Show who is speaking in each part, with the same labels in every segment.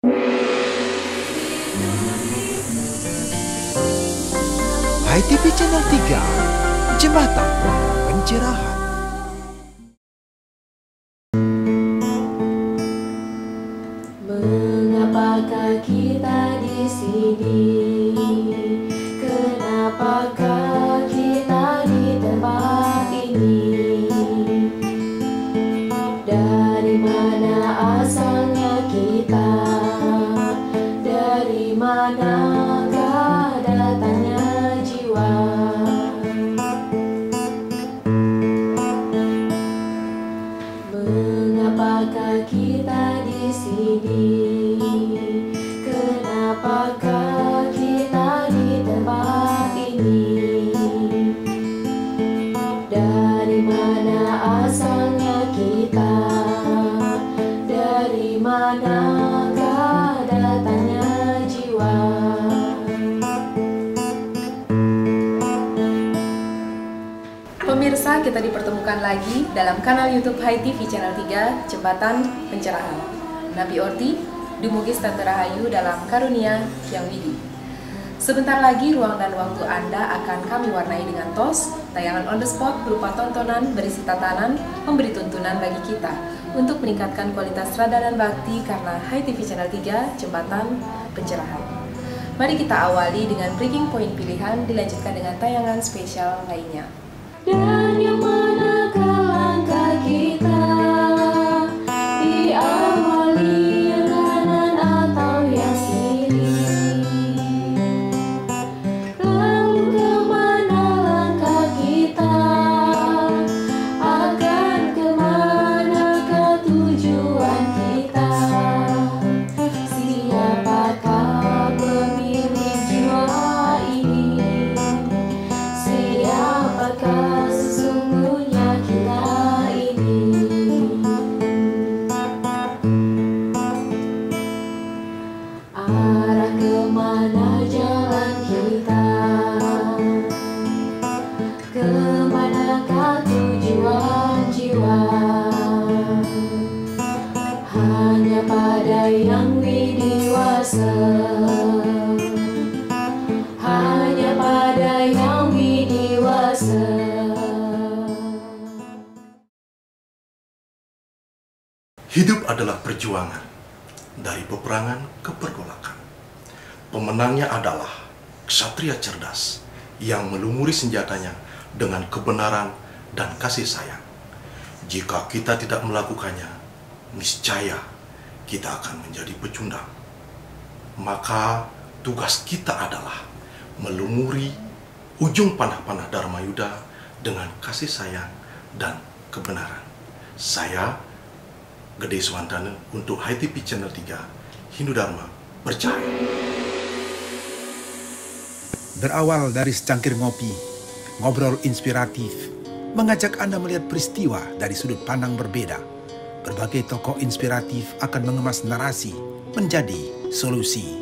Speaker 1: HiTV Channel 3, Jembatan Pencerahan.
Speaker 2: Mengapakah kita di sini? Kenapakah kita di tempat ini? Dari mana asalnya kita? Dari manakah datangnya jiwa? Mengapakah kita di sini? Kenapakah kita di tempat ini? Dari mana asalnya kita? Dari manakah datangnya jiwa?
Speaker 3: Pemirsa, kita dipertemukan lagi dalam kanal YouTube HiTV Channel 3, Jembatan Pencerahan. Nabi Orti, Dumugis Tante Rahayu dalam Karunia Hyang Widi. Sebentar lagi ruang dan waktu Anda akan kami warnai dengan TOS, tayangan on the spot berupa tontonan berisi tatanan, memberi tuntunan bagi kita untuk meningkatkan kualitas radanan bakti karena HiTV Channel 3, Jembatan Pencerahan. Mari kita awali dengan breaking point pilihan, dilanjutkan dengan tayangan spesial lainnya.
Speaker 2: Dan yang manakah langkah kita? Diawali yang kanan atau yang kiri? Lalu kemana langkah kita? Akan kemana ke tujuan kita? Siapakah pemilik jiwa ini? Siapakah sesungguhnya kita ini? Arah kemana jalan kita? Kemanakah tujuan jiwa? Hanya pada yang widiwasa, hanya pada yang widiwasa.
Speaker 4: Hidup adalah perjuangan, dari peperangan ke pergolakan. Pemenangnya adalah ksatria cerdas yang melumuri senjatanya dengan kebenaran dan kasih sayang. Jika kita tidak melakukannya, niscaya kita akan menjadi pecundang. Maka tugas kita adalah melumuri ujung panah-panah Dharma Yuda dengan kasih sayang dan kebenaran. Saya Gede Swantana untuk HiTV Channel 3, Hindu Dharma Percaya.
Speaker 1: Berawal dari secangkir ngopi, ngobrol inspiratif, mengajak Anda melihat peristiwa dari sudut pandang berbeda. Berbagai tokoh inspiratif akan mengemas narasi menjadi solusi.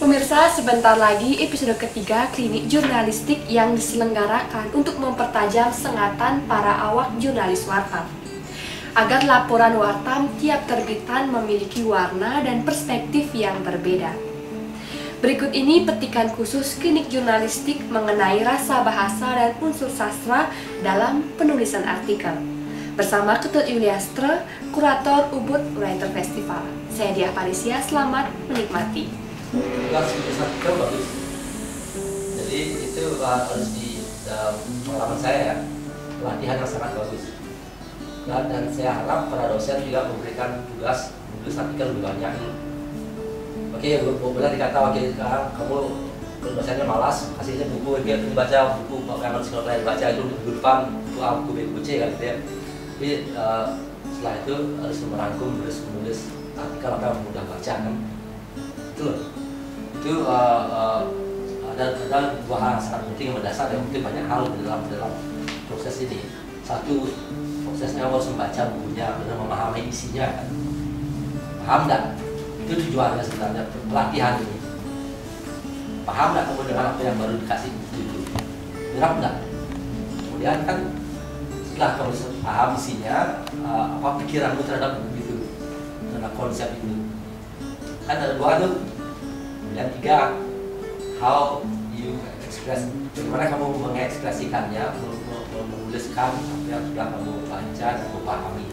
Speaker 3: Pemirsa, sebentar lagi episode ketiga klinik jurnalistik yang diselenggarakan untuk mempertajam sengatan para awak jurnalis Wartam. Agar laporan Wartam tiap terbitan memiliki warna dan perspektif yang berbeda. Berikut ini petikan khusus klinik jurnalistik mengenai rasa bahasa dan unsur sastra dalam penulisan artikel. Bersama Ketut Yuliastra, Kurator Ubud Writer Festival. Saya Diah Parisia, selamat menikmati.
Speaker 5: Tugas artikel bagus. Jadi itu harus di pengalaman saya ya, pelatihan yang sangat bagus. Dan saya harap para dosen juga memberikan tugas menulis artikel lebih banyak. Oke, boleh dikata wakil kamu dosennya malas, kasihnya buku, dia baca buku yang harus kalian baca itu minggu depan, buku A, buku B, buku C kan gitu ya. Tapi setelah itu harus merangkum, harus menulis artikel apa yang mudah baca kan. Itu loh. Itu ada dua hal yang sangat penting yang mendasar, yang penting banyak hal dalam proses ini. Satu, prosesnya harus membaca bukunya, benar memahami isinya kan. Paham nggak? Itu tujuannya sebenarnya pelatihan ini. Paham nggak kamu dengan apa yang baru dikasih itu? Gerap nggak? Kemudian kan setelah kamu paham isinya, apa pikiranmu terhadap buku itu? karena konsep itu. Kan ada 2 tuh, dan 3, how you express, bagaimana kamu mengekspresikannya, menuliskan apa yang sudah kamu baca dan kamu pahami.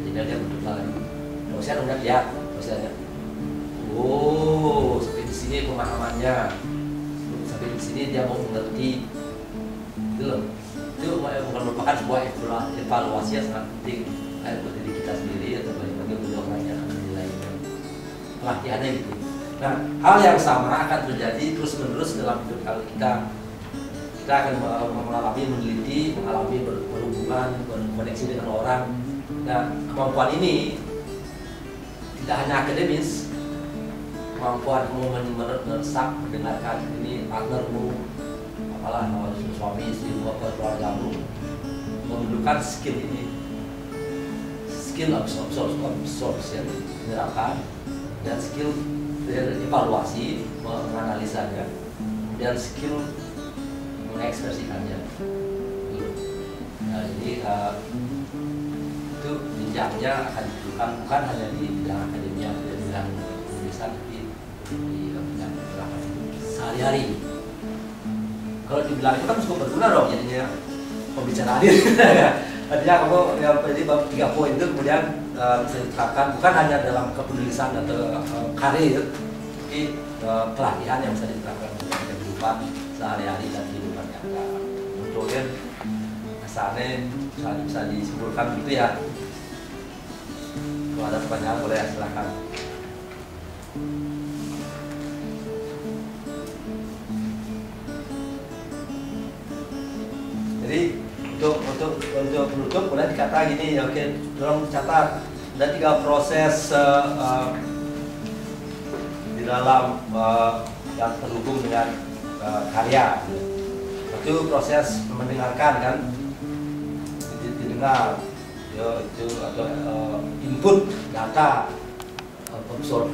Speaker 5: Jadi dia bentuk lagi. Dosen udah lihat, dosennya, oh sampai di sini pemahamannya, sampai di sini dia mau mengerti, gitu loh. Itu merupakan sebuah evaluasi yang sangat penting buat diri kita sendiri atau bagi orang yang akan menilainya. Pelatihannya gitu. Nah, hal yang sama akan terjadi terus-menerus dalam hidup kita. Kita akan mengalami meneliti, mengalami berhubungan, berkoneksi dengan orang. Nah, kemampuan ini tidak hanya akademis, kemampuan meresap, mendengarkan ini partnermu, apalah suami istrimu atau keluargamu, memerlukan skill ini, skill absorption menyerapkan, dan skill evaluasi menganalisanya, dan skill mengekspresikannya. Nah, jadi itu jenjangnya akan dibutuhkan bukan hanya di bidang akademia, di bidang penulisan, tapi di bidang sehari-hari. Kalau dibilang itu kan cukup berguna dong jadinya pembicaraan ini. Artinya kamu jadi 3 poin itu kemudian bisa diterapkan bukan hanya dalam kepenulisan atau karir, tapi pelatihan yang bisa diterapkan dalam kehidupan sehari-hari dan kehidupan nyata. Mungkin asalnya bisa disimpulkan gitu ya. Kalau ada pertanyaan boleh silakan. Jadi untuk penutup boleh dikata gini ya, oke, tolong catat ada 3 proses di dalam yang terhubung dengan karya. Satu proses mendengarkan kan, didengar, ya, itu atau input data, absorb,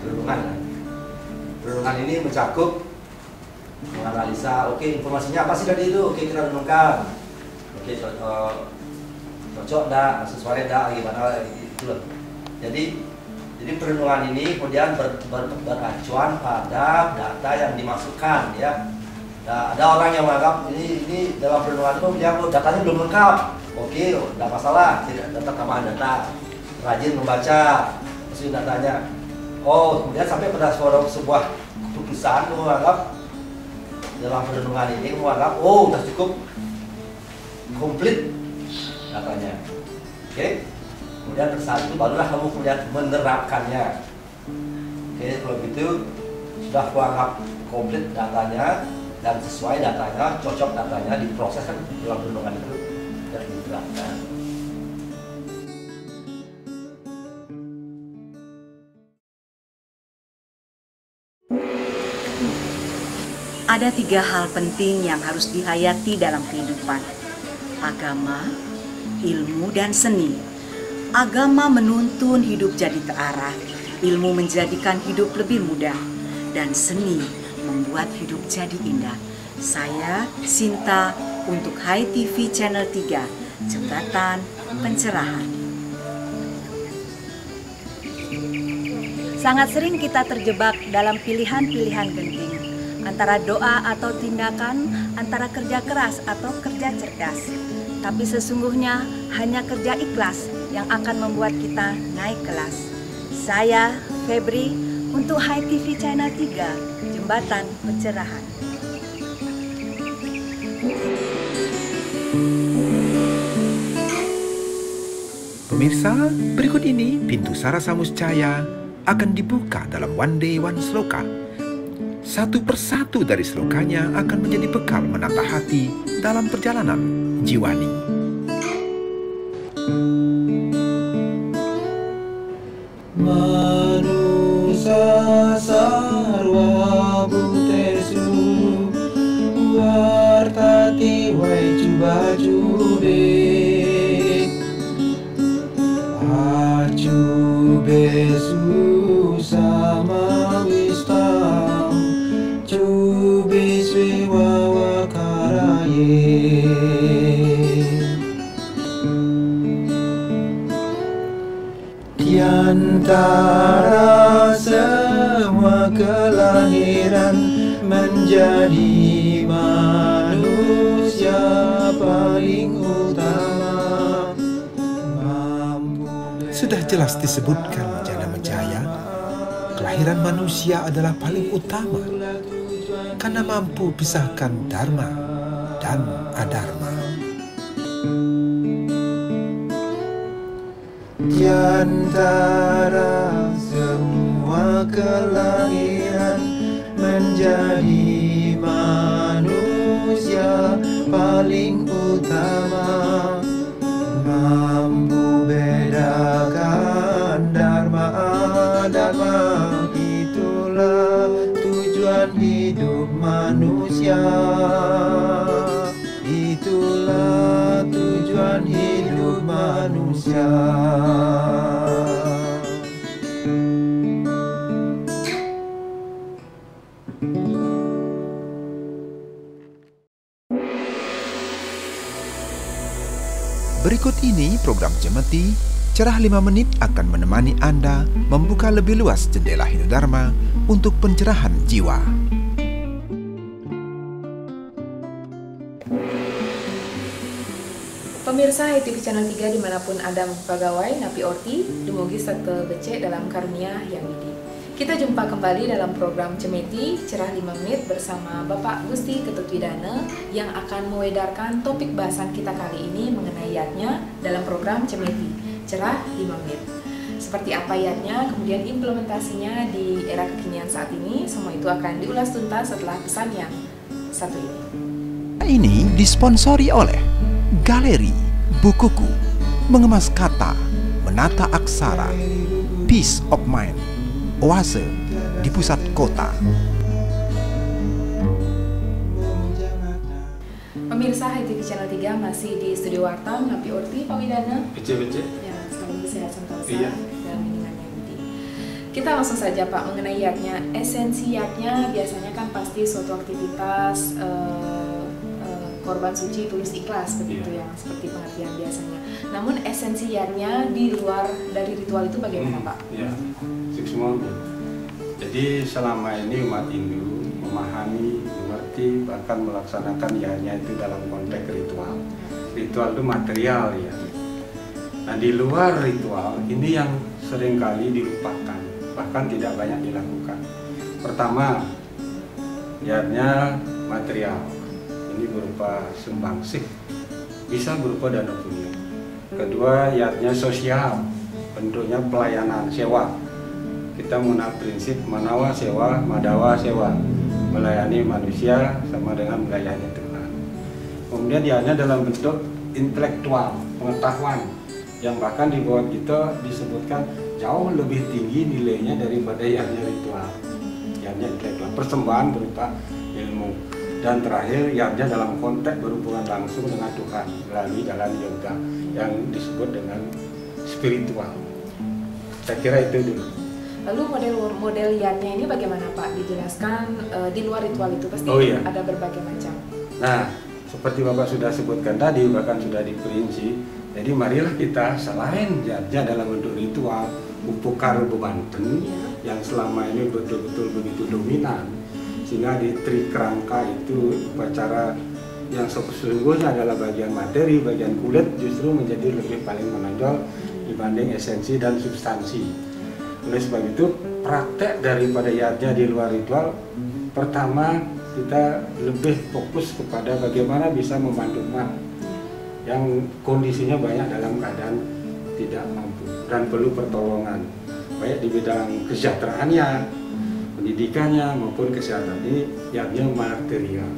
Speaker 5: renungan. Renungan ini mencakup menganalisa, oke, informasinya apa sih tadi itu, oke, kita renungkan, oke, cocok enggak, sesuai enggak, gimana gitu loh. Jadi perenungan ini kemudian beracuan pada data yang dimasukkan ya. Nah, ada orang yang menganggap ini dalam perenungan itu dia datanya belum lengkap, oke, enggak masalah, tidak data tambahan data, rajin membaca masukin datanya. Oh, kemudian sampai pada sebuah keputusan menganggap dalam perenungan ini menganggap oh sudah cukup komplit datanya, oke. Kemudian saat itu barulah kamu kemudian menerapkannya, oke. Kalau gitu sudah menganggap komplit datanya dan sesuai datanya, cocok datanya, diproses kan dalam perenungan itu dan diterapkan.
Speaker 6: Ada 3 hal penting yang harus dihayati dalam kehidupan: agama, ilmu, dan seni. Agama menuntun hidup jadi terarah, ilmu menjadikan hidup lebih mudah, dan seni membuat hidup jadi indah. Saya, Sinta, untuk Hai TV Channel 3, Jembatan Pencerahan. Sangat sering kita terjebak dalam pilihan-pilihan genting, antara doa atau tindakan, antara kerja keras atau kerja cerdas. Tapi sesungguhnya hanya kerja ikhlas yang akan membuat kita naik kelas. Saya, Febri, untuk Hai TV Channel 3, Jembatan Pencerahan.
Speaker 1: Pemirsa, berikut ini pintu Sarasa Muscaya akan dibuka dalam One Day One Sloka. Satu persatu dari slokanya akan menjadi bekal menata hati dalam perjalanan jiwani.
Speaker 7: Manusa sarwa butesu wartati wai cuba cube acubesu sama wistam cubiswe wawakaraye antara semua kelahiran menjadi manusia paling utama.
Speaker 1: Sudah jelas disebutkan Jana Menjaya, kelahiran manusia adalah paling utama karena mampu pisahkan dharma dan adharma.
Speaker 7: Di antara semua kelahiran menjadi manusia paling utama, mampu bedakan dharma adharma. Itulah tujuan hidup manusia. Itulah tujuan hidup manusia.
Speaker 1: Berikut ini program Cemeti, Cerah 5 Menit akan menemani Anda membuka lebih luas jendela Hinodharma untuk pencerahan jiwa.
Speaker 8: Pemirsa HTV Channel 3 dimanapun Anda pegawai Napi Orti, dumugi serta becek dalam karunia yang widi. Kita jumpa kembali dalam program Cemeti, Cerah 5 Menit bersama Bapak Gusti Ketut Widana yang akan mewedarkan topik bahasan kita kali ini mengenai yatnya dalam program Cemeti, Cerah 5 Menit. Seperti apa yatnya, kemudian implementasinya di era kekinian saat ini, semua itu akan diulas tuntas setelah pesan yang satu ini.
Speaker 1: Ini disponsori oleh Galeri Bukuku, Mengemas Kata, Menata Aksara, Peace of Mind, Oase di pusat kota.
Speaker 8: Pemirsa HTV Channel 3 masih di Studio Wartam, Napi Orti, Pak Widana.
Speaker 9: Bece.
Speaker 8: Ya, selalu sehat sentosa
Speaker 9: Iya.
Speaker 8: dan lindungan yang penting. Kita langsung saja Pak mengenai yatnya. Esensi yatnya biasanya kan pasti suatu aktivitas korban suci tulus ikhlas begitu ya, seperti pengertian biasanya. Namun esensi yatnya di luar dari ritual itu bagaimana Pak?
Speaker 9: Ya, semua. Jadi selama ini umat Hindu memahami, mengerti, bahkan melaksanakan yatnya itu dalam konteks ritual. Ritual itu material ya. Nah di luar ritual ini yang seringkali dilupakan, bahkan tidak banyak dilakukan. Pertama, yatnya material. Ini berupa sumbangsih, bisa berupa dana punya. Kedua, yatnya sosial, bentuknya pelayanan, sewa. Kita mengenal prinsip manawa sewa, madawa sewa, melayani manusia sama dengan melayani Tuhan. Kemudian yatnya dalam bentuk intelektual, pengetahuan, yang bahkan di bawah kita disebutkan jauh lebih tinggi nilainya daripada yatnya ritual. Yatnya intelektual, persembahan berupa ilmu. Dan terakhir, yatnya dalam konteks berhubungan langsung dengan Tuhan melalui jalan yoga yang disebut dengan spiritual. Saya kira itu dulu.
Speaker 8: Lalu model yatnya ini bagaimana Pak? Dijelaskan di luar ritual itu pasti ada berbagai macam.
Speaker 9: Nah, seperti Bapak sudah sebutkan tadi, bahkan sudah diperinci. Jadi marilah kita selain yatnya dalam bentuk ritual, upukar bebanten yang selama ini betul-betul begitu dominan. Sehingga di Trikrangka itu upacara yang sesungguhnya adalah bagian materi, bagian kulit justru menjadi lebih paling menonjol dibanding esensi dan substansi. Oleh sebab itu, praktek daripada yatnya di luar ritual, pertama kita lebih fokus kepada bagaimana bisa membantu umat yang kondisinya banyak dalam keadaan tidak mampu dan perlu pertolongan, baik di bidang kesejahteraannya, pendidikannya maupun kesehatan. Ini yatnya material.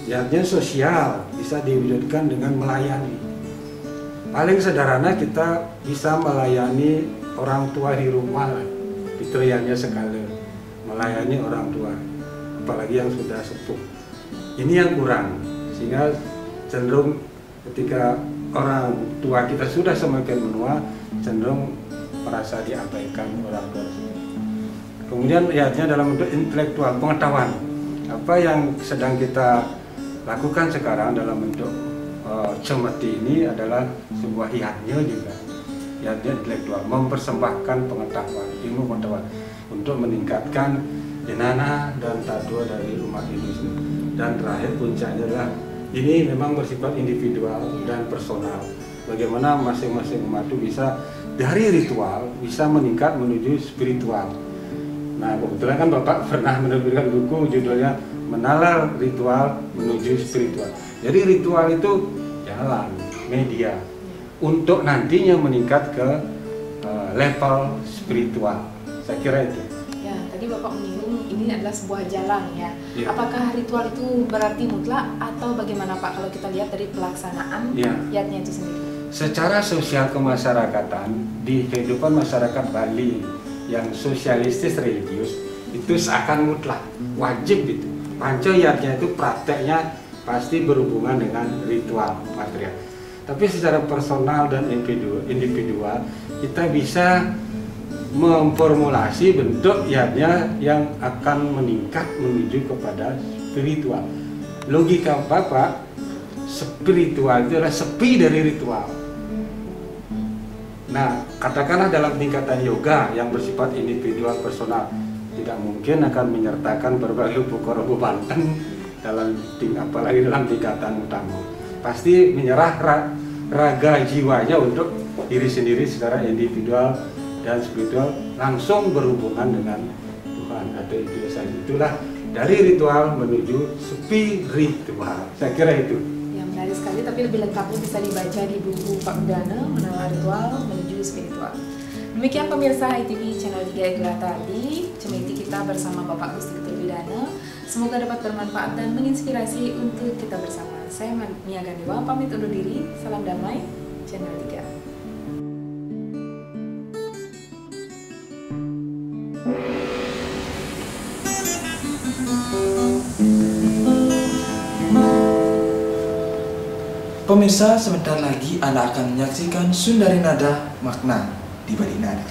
Speaker 9: Yatnya sosial bisa diwujudkan dengan melayani. Paling sederhana kita bisa melayani orang tua di rumah, itu yatnya sekali melayani orang tua, apalagi yang sudah sepuh. Ini yang kurang, sehingga cenderung ketika orang tua kita sudah semakin menua, cenderung merasa diabaikan orang tua. Kemudian yatnya dalam bentuk intelektual, pengetahuan. Apa yang sedang kita lakukan sekarang dalam bentuk cemeti ini adalah sebuah yatnya juga. ya intelektual, mempersembahkan pengetahuan, ilmu pengetahuan untuk meningkatkan jenana dan tadua dari umat Indonesia. Dan terakhir puncaknya adalah ini memang bersifat individual dan personal. Bagaimana masing-masing umat itu bisa dari ritual bisa meningkat menuju spiritual. Nah, kebetulan kan Bapak pernah menerbitkan buku judulnya Menalar Ritual Menuju Spiritual. Jadi ritual itu jalan, media untuk nantinya meningkat ke level spiritual. Saya kira itu.
Speaker 8: Ya, tadi Bapak menyinggung ini adalah sebuah jalan ya.
Speaker 9: Ya.
Speaker 8: Apakah ritual itu berarti mutlak atau bagaimana Pak kalau kita lihat dari pelaksanaan yatnya itu sendiri?
Speaker 9: Secara sosial kemasyarakatan di kehidupan masyarakat Bali yang sosialistis religius itu seakan mutlak, wajib itu. Pancoyatnya itu prakteknya pasti berhubungan dengan ritual material. Tapi secara personal dan individual kita bisa memformulasi bentuk yatnya yang akan meningkat menuju kepada spiritual. Logika Bapak, spiritual itu adalah sepi dari ritual. Nah, katakanlah dalam tingkatan yoga yang bersifat individual personal, tidak mungkin akan menyertakan berbagai Pukorobo Banten dalam apalagi dalam tingkatan utama. Pasti menyerah raga jiwanya untuk diri sendiri secara individual dan spiritual langsung berhubungan dengan Tuhan atau itu saja. Itulah dari ritual menuju spiritual. Saya kira itu.
Speaker 8: Ya, menarik sekali, tapi lebih lengkapnya bisa dibaca di buku Pak Udana, Menalar Ritual Menuju Spiritual. Demikian pemirsa ITV Channel 3 Egla tadi, cemeti kita bersama Bapak Gusti Ketua Bidana. Semoga dapat bermanfaat dan menginspirasi untuk kita bersama. Saya Mia Gandewa, pamit undur diri. Salam damai, Channel 3.
Speaker 10: Pemirsa, sebentar lagi Anda akan menyaksikan Sundari Nada, makna di balik nada.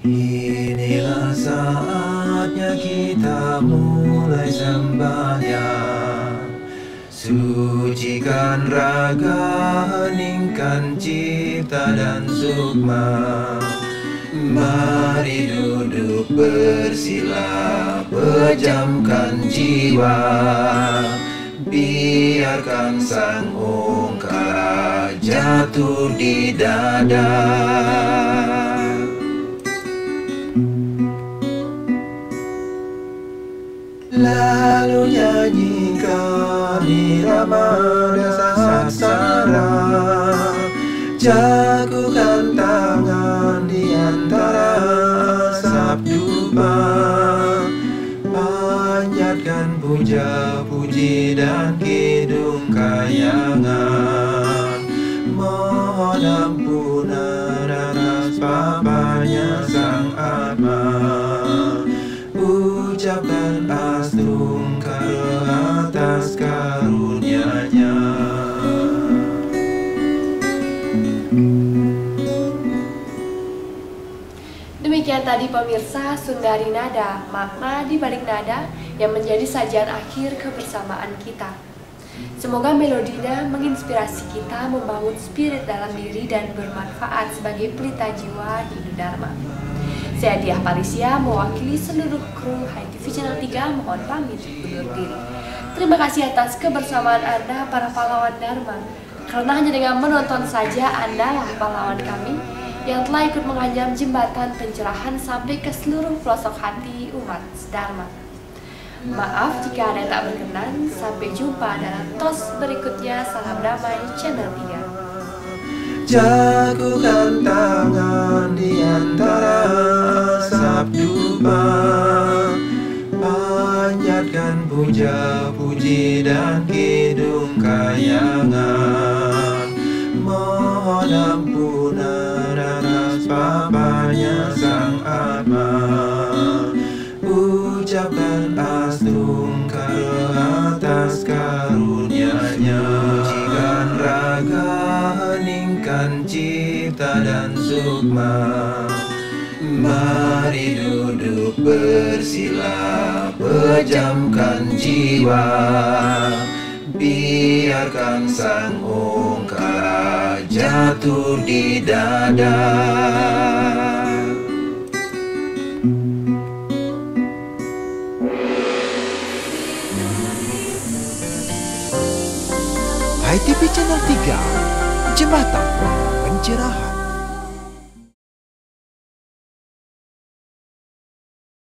Speaker 7: Inilah saatnya kita mulai sembahyang, sucikan raga, heningkan cipta dan sukma. Mari duduk bersila, pejamkan jiwa, biarkan sang ongkara jatuh di dada. Lalu nyanyikan irama saksara, jagukan tangan di antara sabdupa, panjatkan puja puji dan kidung kayangan, mohon ampunan atas papanya sang Atma, ucapkan astungkara atas karunia-Nya.
Speaker 3: Demikian tadi pemirsa Sundari Nada, makna di balik nada yang menjadi sajian akhir kebersamaan kita. Semoga melodinya menginspirasi kita membangun spirit dalam diri dan bermanfaat sebagai pelita jiwa di Dharma. Saya Diah Parisia mewakili seluruh kru HiTV Channel 3 mohon pamit undur diri. Terima kasih atas kebersamaan Anda para pahlawan Dharma. Karena hanya dengan menonton saja Anda lah pahlawan kami yang telah ikut mengancam jembatan pencerahan sampai ke seluruh pelosok hati umat Dharma. Maaf jika ada yang tak berkenan. Sampai jumpa dalam tos berikutnya. Salam damai Channel 3.
Speaker 7: Jagukan tangan di antara sabdupa, panjatkan puja puji dan kidung kayangan, mohon ampunan atas papanya sang Atma, ucapkan astungkara atas karunia-Nya, sucikan raga, heningkan cipta dan sukma. Mari duduk bersila, pejamkan jiwa, biarkan sang ungkara jatuh di dada.
Speaker 1: ITV Channel 3, Jembatan Pencerahan.